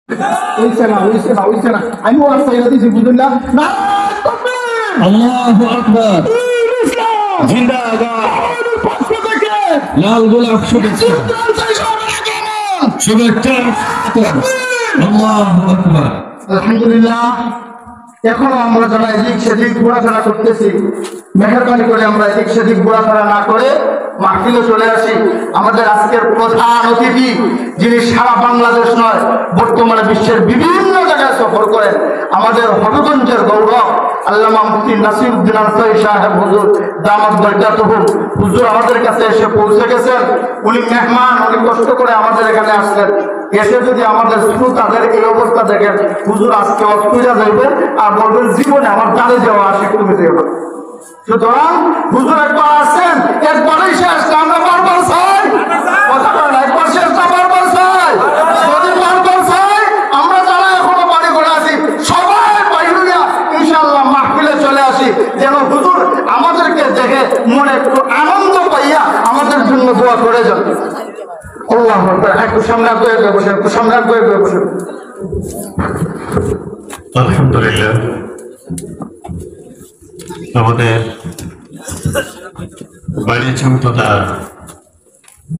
হইছে না আমি ওয়াজ চাইলা দিছি বুঝুন না আল্লাহু আকবার জিন্দাবাদ লাল গোলাপ শুভেচ্ছা আল্লাহু আকবার আলহামদুলিল্লাহ এখনো আমরা যারা এদিক সেদিক ঘোরাফেরা করতেছি মেহরবানি করে আমরা এদিক সেদিক ঘোরাফেরা না করে মাহফিলে চলে আসি। আমাদের আজকের প্রধান অতিথি যিনি সারা বাংলাদেশ নয় বর্তমানে বিশ্বের বিভিন্ন জায়গায় সফর করেন, আমাদের হবিগঞ্জের গৌরব আল্লামা মুফতি নাসিরউদ্দিন আনসারী সাহেব হুজুর দামাত বরকাতুহু হুজুর আমাদের কাছে এসে পৌঁছে গেছেন। উনি মেহমান, উনি কষ্ট করে আমাদের এখানে আসলেন। এসে যদি আমাদের শ্রোতাদের এই অবস্থা দেখেন হুজুর আজকে অসুবিধা যাইবেন আর বলবেন জীবনে আমার দাঁড়িয়ে যাওয়া আসে তুমি যাবো। সুতরাং হুজুর একবার আসেন, একবারই শেষ, আমরা বারবার চাই কথা বলেন, একবার শেষ না বারবার চাই। যদি বারবার চাই আমরা যারা এখনো বাড়ি করে আছি সবাই বাইরে ইনশাআল্লাহ মাহফিলে চলে আসি, যেন হুজুর আমাদেরকে দেখে মনে একটু আনন্দ পাইয়া আমাদের জন্য দোয়া করে যান। আল্লাহু আকবার। একটু সামনে আগে বসে, একটু সামনে আগে বসে। আলহামদুলিল্লাহ আমাদের বাড়ির তথা